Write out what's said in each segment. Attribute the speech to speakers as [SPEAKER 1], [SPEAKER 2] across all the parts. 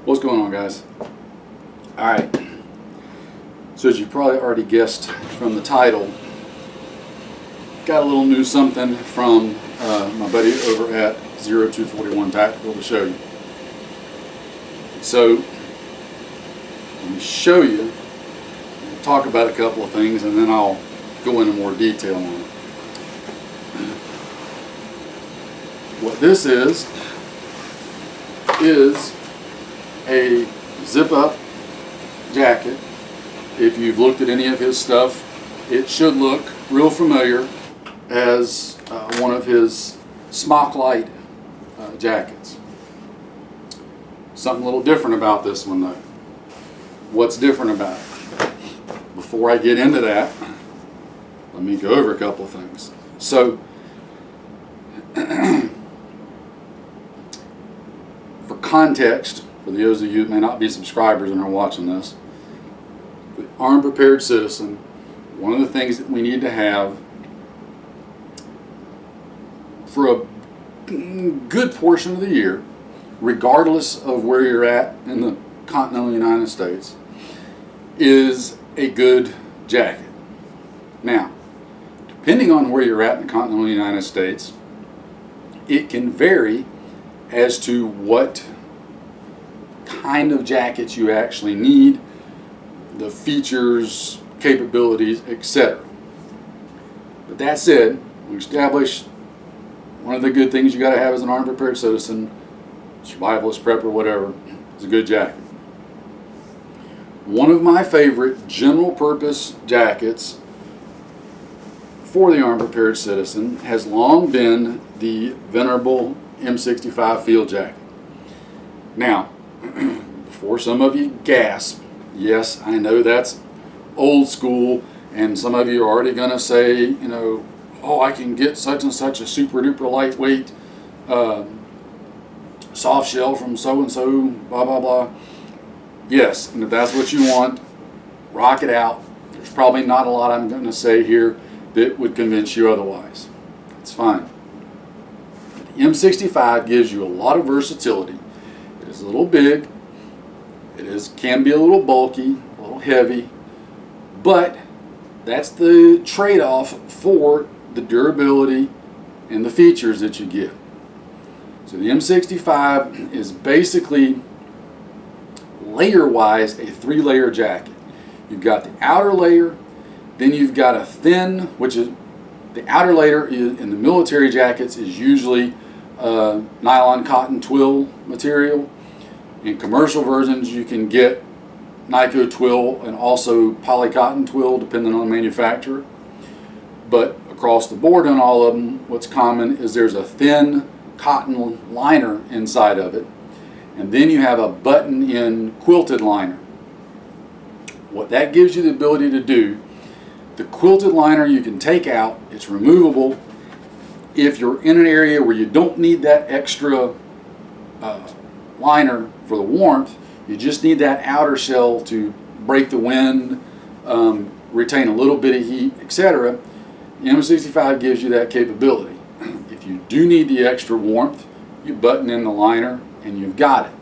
[SPEAKER 1] What's going on, guys? Alright, so as you probably already guessed from the title, got a little new something from my buddy over at 0241 Tactical to show you. So, let me show you, talk about a couple of things, and then I'll go into more detail on it. What this is a zip-up jacket. If you've looked at any of his stuff, it should look real familiar as one of his Smock light jackets. Something a little different about this one though. What's different about it? Before I get into that, let me go over a couple of things. So, for context, for those of you that may not be subscribers and are watching this, the armed prepared citizen, one of the things that we need to have for a good portion of the year, regardless of where you're at in the continental United States, is a good jacket. Now, depending on where you're at in the continental United States, it can vary as to what kind of jackets you actually need, the features, capabilities, etc. But that said, we established one of the good things you got to have as an armed prepared citizen, survivalist, prepper, whatever, is a good jacket. One of my favorite general purpose jackets for the armed prepared citizen has long been the venerable M65 field jacket. Now, before some of you gasp, yes, I know that's old school, and some of you are already going to say, you know, oh, I can get such and such a super duper lightweight soft shell from so and so, blah blah blah. Yes, and if that's what you want, rock it out. There's probably not a lot I'm going to say here that would convince you otherwise. It's fine. The M65 gives you a lot of versatility. It is a little big. Can be a little bulky, a little heavy, but that's the trade-off for the durability and the features that you get. So the M65 is basically layer-wise a 3-layer jacket. You've got the outer layer, then you've got a thin, which is the outer layer in the military jackets is usually nylon cotton twill material. In commercial versions, you can get Nyco twill and also polycotton twill, depending on the manufacturer. But across the board on all of them, what's common is there's a thin cotton liner inside of it, and then you have a button-in quilted liner. What that gives you the ability to do, the quilted liner you can take out, it's removable. If you're in an area where you don't need that extra liner for the warmth, you just need that outer shell to break the wind, retain a little bit of heat, etc. The M65 gives you that capability. If you do need the extra warmth, you button in the liner and you've got it.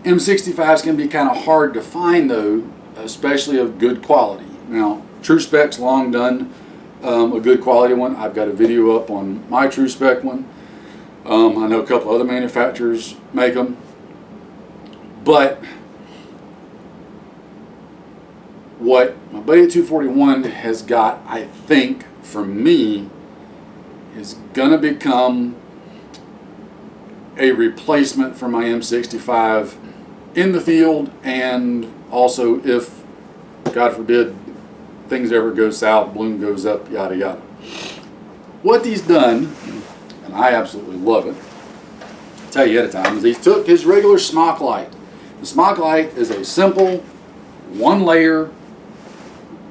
[SPEAKER 1] M65s can be kind of hard to find though, especially of good quality. Now, True Spec's long done a good quality one. I've got a video up on my True Spec one. I know a couple other manufacturers make them, but what my buddy at 241 has got, I think, for me, is gonna become a replacement for my M65 in the field, and also if, God forbid, things ever go south, bloom goes up, yada yada. What he's done, and I absolutely love it, I'll tell you at a time, is he took his regular Smock light. The Smock light is a simple 1-layer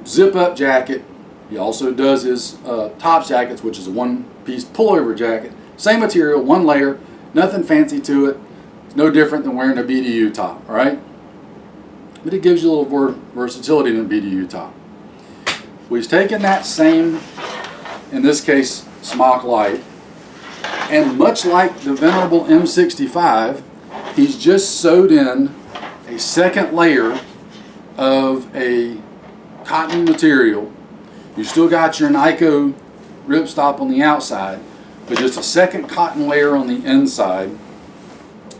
[SPEAKER 1] zip-up jacket. He also does his top jackets, which is a 1-piece pullover jacket. Same material, 1 layer, nothing fancy to it. It's no different than wearing a BDU top, all right? But it gives you a little more versatility than a BDU top. Well, he's taken that same, in this case, Smock light, and much like the venerable M65, he's just sewed in a second layer of a cotton material. You still got your Nyko ripstop on the outside, but just a second cotton layer on the inside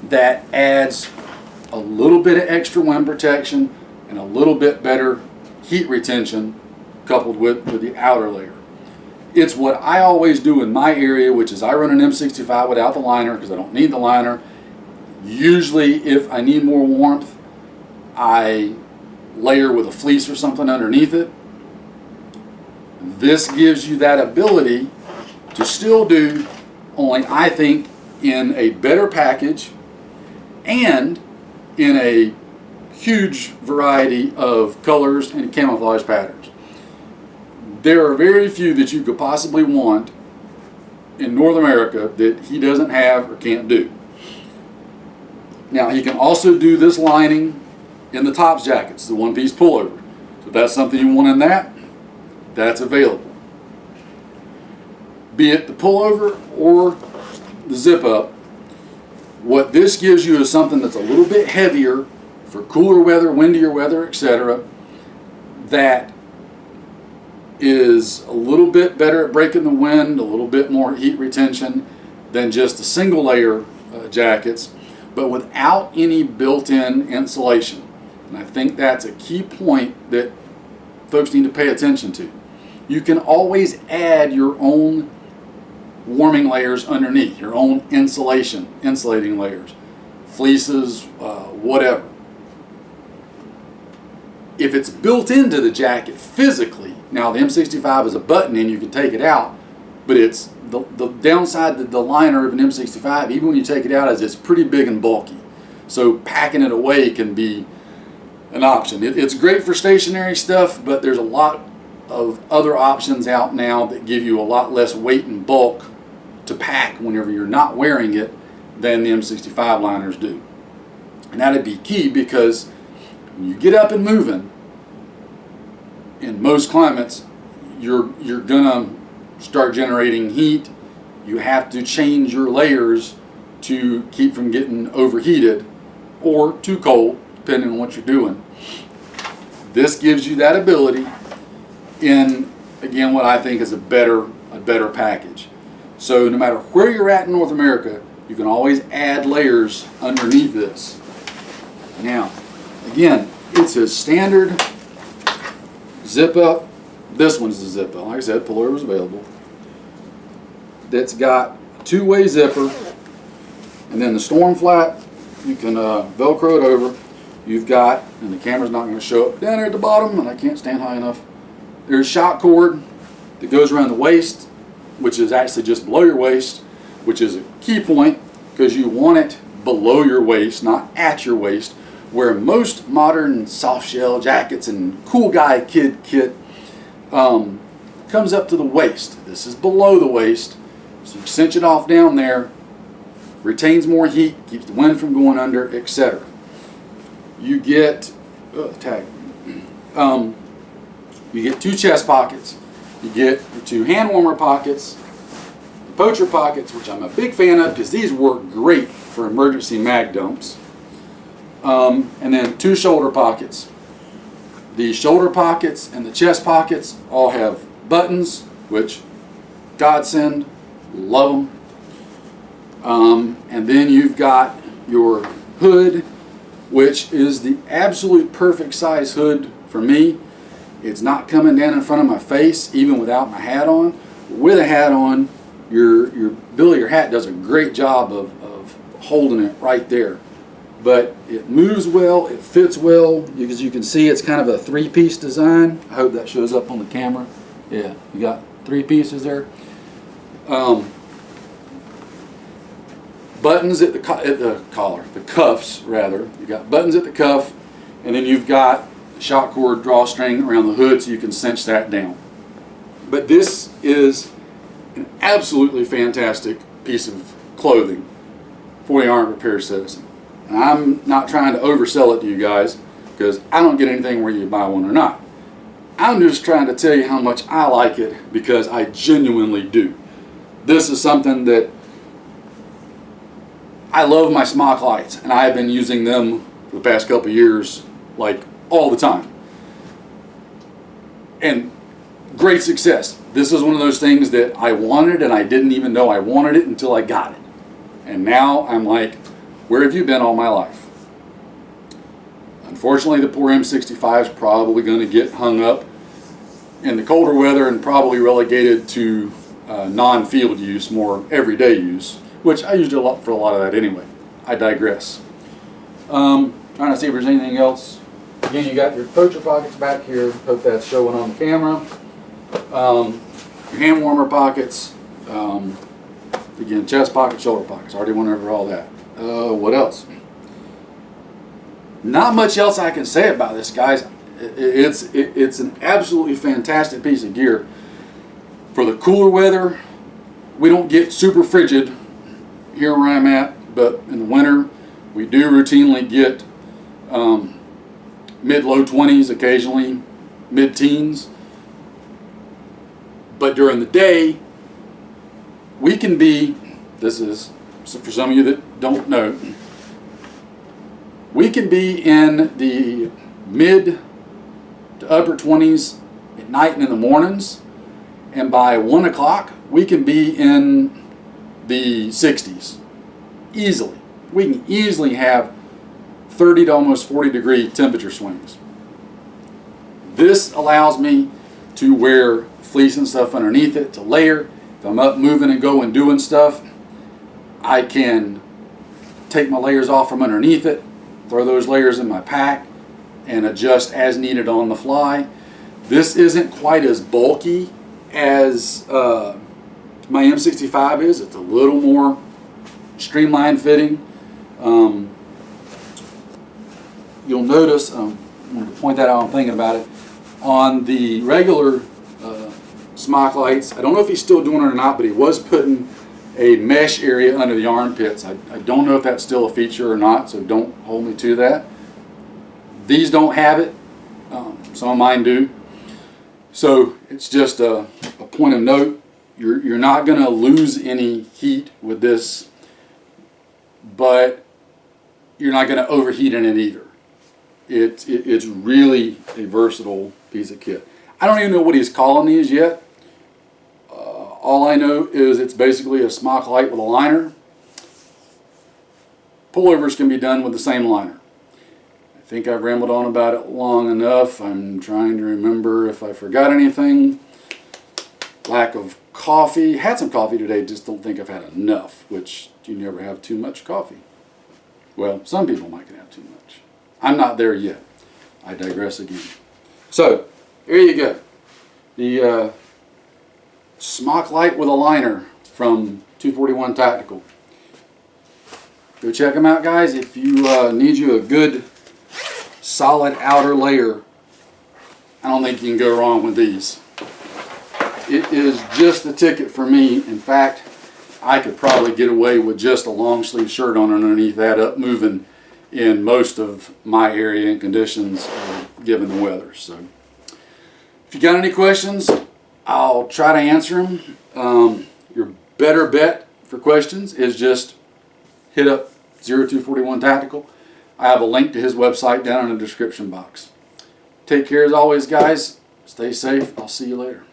[SPEAKER 1] that adds a little bit of extra wind protection and a little bit better heat retention coupled with the outer layer. It's what I always do in my area, which is I run an M65 without the liner because I don't need the liner. Usually if I need more warmth, I layer with a fleece or something underneath it. This gives you that ability to still do, only I think, in a better package and in a huge variety of colors and camouflage patterns. There are very few that you could possibly want in North America that he doesn't have or can't do. Now, he can also do this lining in the tops jackets, the one-piece pullover. So if that's something you want in that, that's available. Be it the pullover or the zip-up, what this gives you is something that's a little bit heavier for cooler weather, windier weather, etc. That is a little bit better at breaking the wind, a little bit more heat retention than just the single layer jackets, but without any built-in insulation. And I think that's a key point that folks need to pay attention to. You can always add your own warming layers underneath, your own insulating layers, fleeces, whatever. If it's built into the jacket physically, now the M65 is a button and you can take it out, but it's the downside that the liner of an M65, even when you take it out, is it's pretty big and bulky. So packing it away can be an option. It's great for stationary stuff, but there's a lot of other options out now that give you a lot less weight and bulk to pack whenever you're not wearing it than the M65 liners do. And that'd be key, because when you get up and moving, in most climates, you're gonna start generating heat. You have to change your layers to keep from getting overheated or too cold, depending on what you're doing. This gives you that ability in, again, what I think is a better package. So no matter where you're at in North America, you can always add layers underneath this. Now, again, it's a standard zip up. This one's the zip up. Like I said, pullover is available. That's got a two-way zipper, and then the storm flap, you can Velcro it over. You've got, and the camera's not going to show up down there at the bottom, and I can't stand high enough. There's shock cord that goes around the waist, which is actually just below your waist, which is a key point because you want it below your waist, not at your waist, where most modern soft shell jackets and cool guy kid kit comes up to the waist. This is below the waist, so you cinch it off down there, retains more heat, keeps the wind from going under, etc. You get you get two chest pockets, you get your two hand warmer pockets, the poacher pockets, which I'm a big fan of because these work great for emergency mag dumps, and then two shoulder pockets. The shoulder pockets and the chest pockets all have buttons, which godsend, love them. And then you've got your hood, which is the absolute perfect size hood for me. It's not coming down in front of my face, even without my hat on. With a hat on, your bill of your hat does a great job of holding it right there. But it moves well, it fits well, because you can see it's kind of a three-piece design. I hope that shows up on the camera. Yeah, you got three pieces there. Buttons at the collar, the cuffs rather. You got buttons at the cuff, and then you've got shock cord drawstring around the hood so you can cinch that down. But this is an absolutely fantastic piece of clothing for the Army Repair Citizen. And I'm not trying to oversell it to you guys because I don't get anything whether you buy one or not. I'm just trying to tell you how much I like it because I genuinely do. This is something that I love my Smock lights, and I have been using them for the past couple of years, like all the time. And great success. This is one of those things that I wanted, and I didn't even know I wanted it until I got it. And now I'm like, where have you been all my life? Unfortunately, the poor M65 is probably going to get hung up in the colder weather and probably relegated to non-field use, more everyday use, which I used a lot for a lot of that anyway. I digress. Trying to see if there's anything else. Again, you got your poacher pockets back here. Hope that's showing on the camera. Your hand warmer pockets. Again, chest pockets, shoulder pockets. I already went over all that. What else? Not much else I can say about this, guys. It's an absolutely fantastic piece of gear. For the cooler weather, we don't get super frigid here where I'm at, but in the winter, we do routinely get mid-low 20s, occasionally mid-teens. But during the day, we can be, this is for some of you that don't know, we can be in the mid to upper 20s at night and in the mornings, and by 1 o'clock we can be in the 60s easily. We can easily have 30 to almost 40 degree temperature swings. This allows me to wear fleece and stuff underneath it to layer. If I'm up moving and going doing stuff, I can take my layers off from underneath it, throw those layers in my pack, and adjust as needed on the fly. This isn't quite as bulky as my M65 is. It's a little more streamlined fitting. You'll notice, I'm going to point that out, I'm thinking about it, on the regular Smock lights, I don't know if he's still doing it or not, but he was putting a mesh area under the armpits. I don't know if that's still a feature or not, so don't hold me to that. These don't have it. Some of mine do. So it's just a point of note. You're not going to lose any heat with this, but you're not going to overheat in it either. It's really a versatile piece of kit. I don't even know what he's calling these yet. All I know is it's basically a Smock light with a liner. Pullovers can be done with the same liner. I think I've rambled on about it long enough. I'm trying to remember if I forgot anything. Lack of coffee. Had some coffee today, just don't think I've had enough, which you never have too much coffee. Well, some people might have too much. I'm not there yet. I digress again. So, here you go. The Smock light with a liner from 241 Tactical. Go check them out, guys. If you need you a good solid outer layer, I don't think you can go wrong with these. It is just the ticket for me. In fact, I could probably get away with just a long sleeve shirt on underneath that, up moving in most of my area and conditions given the weather. So if you got any questions, I'll try to answer them. Your better bet for questions is just hit up 0241 Tactical. I have a link to his website down in the description box. Take care as always, guys. Stay safe. I'll see you later.